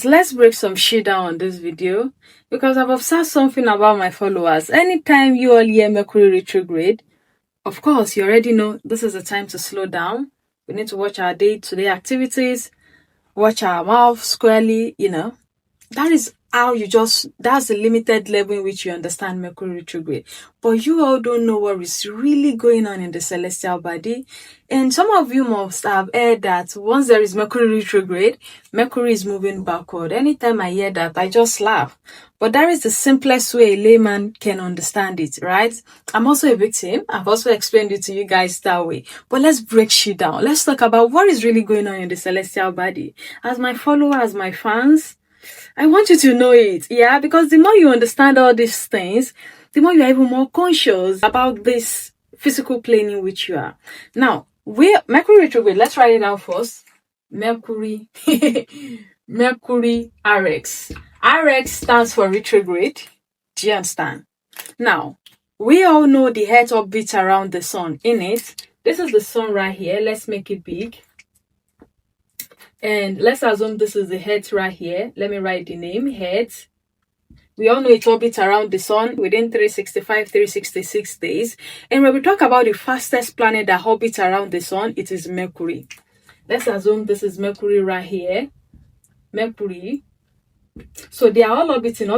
Let's break some shit down on this video because I've observed something about my followers. Anytime you all hear Mercury retrograde, of course, you already know this is the time to slow down. We need to watch our day-to-day activities, watch our mouth squarely, That is how that's the limited level in which you understand Mercury retrograde. But you all don't know what is really going on in the celestial body. And some of you must have heard that once there is Mercury retrograde, Mercury is moving backward. Anytime I hear that, I just laugh. But that is the simplest way a layman can understand it, right? I'm also a victim. I've also explained it to you guys that way. But let's break shit down. Let's talk about what is really going on in the celestial body. As my followers, my fans, I want you to know it, because the more you understand all these things, the more you are even more conscious about this physical plane in which you are. Now, Mercury retrograde, let's write it down first. Mercury, Mercury RX. RX stands for retrograde. Do you understand? Now, we all know the Earth orbits around the sun. In it, this is the sun right here. Let's make it big. And let's assume this is the Earth right here. Let me write the name, Earth. We all know it orbits around the sun within 365, 366 days. And when we talk about the fastest planet that orbits around the sun, it is Mercury. Let's assume this is Mercury right here. Mercury. So they are all orbiting.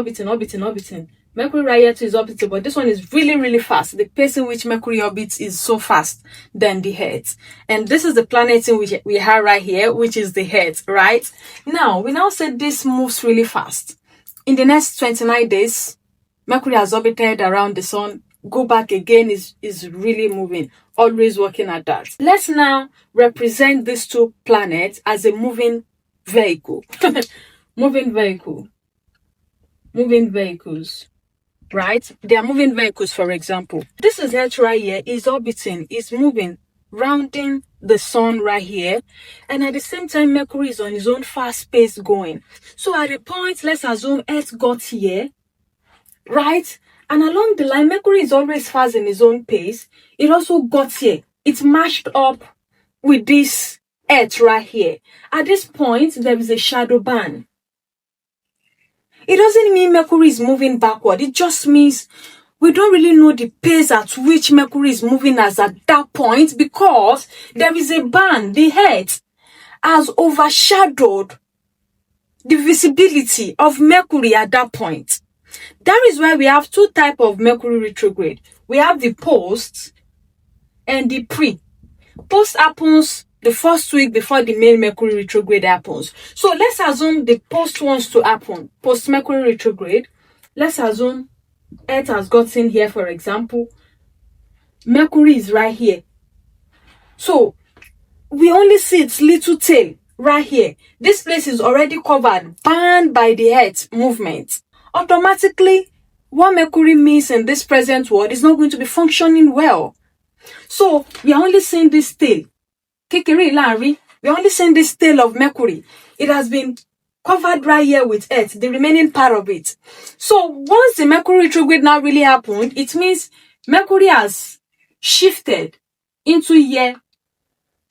Mercury right here too is orbiting, but this one is really, really fast. The pace in which Mercury orbits is so fast than the Earth. And this is the planet in which we have right here, which is the Earth, right? Now, we now say this moves really fast. In the next 29 days, Mercury has orbited around the sun. Go back again is really moving, always working at that. Let's now represent these two planets as a moving vehicle. Moving vehicles. Right? They are moving vehicles, for example. This is Earth right here, is orbiting, is moving, rounding the sun right here. And at the same time, Mercury is on his own fast pace going. So at a point, let's assume Earth got here, right? And along the line, Mercury is always fast in his own pace. It also got here. It's matched up with this Earth right here. At this point, there is a shadow band. It doesn't mean Mercury is moving backward. It just means we don't really know the pace at which Mercury is moving as at that point because there is a band. The Earth has overshadowed the visibility of Mercury at that point. That is why we have two types of Mercury retrograde. We have the post and the pre. Post happens the first week before the main Mercury retrograde happens. So let's assume the post wants to happen. Post Mercury retrograde. Let's assume Earth has gotten here, for example. Mercury is right here. So we only see its little tail right here. This place is already covered, banned by the Earth movement. Automatically, what Mercury means in this present world is not going to be functioning well. So we are only seeing this tail. We are only seeing this tail of Mercury. It has been covered right here with Earth, the remaining part of it. So once the Mercury retrograde now really happened, it means Mercury has shifted into here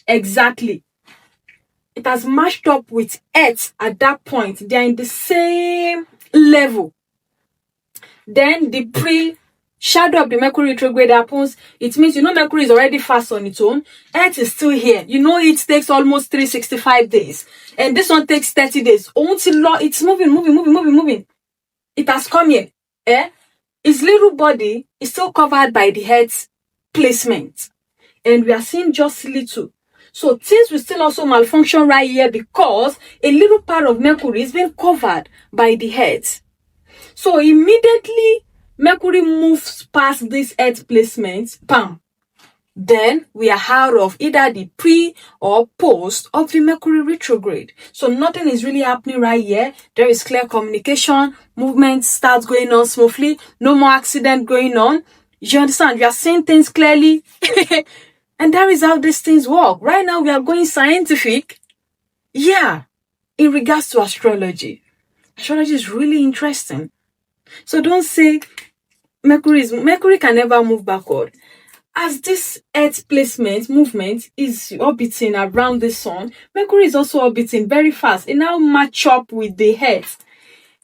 exactly. It has matched up with Earth at that point. They are in the same level. Then the shadow of the Mercury retrograde happens. It means, Mercury is already fast on its own. Earth is still here. It takes almost 365 days. And this one takes 30 days. It's moving. It has come here. Its little body is still covered by the Earth's placement. And we are seeing just little. So things will still also malfunction right here because a little part of Mercury is being covered by the Earth. So immediately, Mercury moves past this Earth placement, bam. Then we are out of either the pre or post of the Mercury retrograde. So nothing is really happening right here. There is clear communication. Movement starts going on smoothly. No more accident going on. You understand? We are seeing things clearly. And that is how these things work. Right now we are going scientific. Yeah. In regards to astrology. Astrology is really interesting. So don't say Mercury can never move backward. as this Earth placement movement is orbiting around the sun, Mercury is also orbiting very fast. It now match up with the Earth.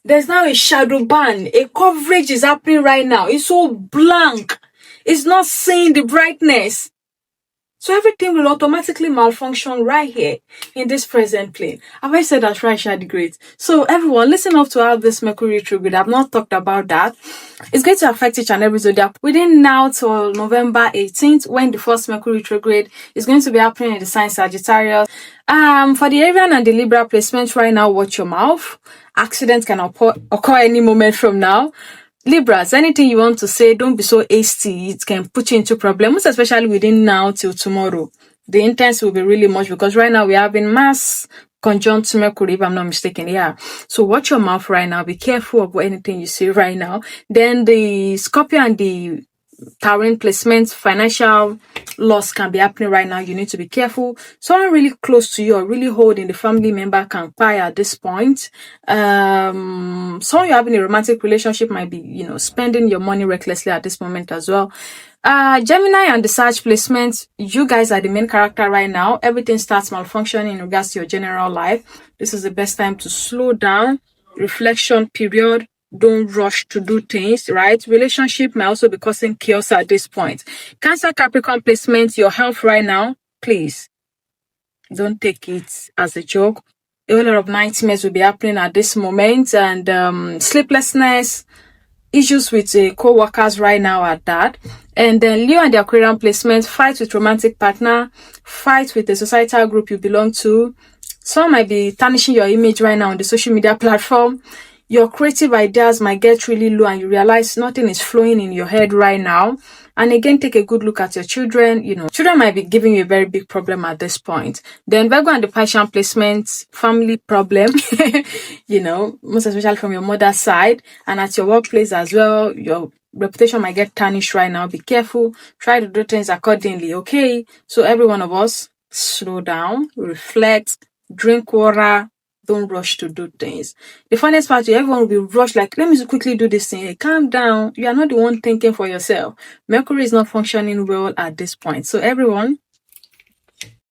There's now a shadow band. A coverage is happening right now. It's so blank. It's not seeing the brightness. So everything will automatically malfunction right here in this present plane. Have I said that right, Shadi Great? So everyone, listen up to how this Mercury retrograde, I've not talked about that. It's going to affect each and every zodiac within now till November 18th, when the first Mercury retrograde is going to be happening in the sign Sagittarius. For the Arian and the Libra placement right now, watch your mouth. Accidents can occur any moment from now. Libras, anything you want to say, don't be so hasty. It can put you into problems, especially within now till tomorrow. The intense will be really much because right now we're having mass conjunct Mercury, if I'm not mistaken. Yeah. So watch your mouth right now. Be careful of anything you say right now. Then the Scorpio and the Taurine placements, financial loss can be happening right now. You need to be careful. Someone really close to you or really holding the family member can cry at this point. Someone you're having a romantic relationship might be, spending your money recklessly at this moment as well. Gemini and the Sag placement, you guys are the main character right now. Everything starts malfunctioning in regards to your general life. This is the best time to slow down. Reflection period. Don't rush to do things, right? Relationship may also be causing chaos at this point. Cancer, Capricorn placement, your health right now, please don't take it as a joke. A whole lot of nightmares will be happening at this moment, and sleeplessness, issues with co-workers right now at that. And then Leo and the Aquarian placement, fight with romantic partner, fight with the societal group you belong to. Some might be tarnishing your image right now on the social media platform. Your creative ideas might get really low and you realize nothing is flowing in your head right now. And again, take a good look at your children. Children might be giving you a very big problem at this point. Then Virgo and the Piscean placement, family problem, most especially from your mother's side. And at your workplace as well, your reputation might get tarnished right now. Be careful. Try to do things accordingly, okay? So every one of us, slow down, reflect, drink water. Don't rush to do things. The funniest part is everyone will be rushed like, let me quickly do this thing. Hey, calm down. You are not the one thinking for yourself. Mercury is not functioning well at this point. So everyone,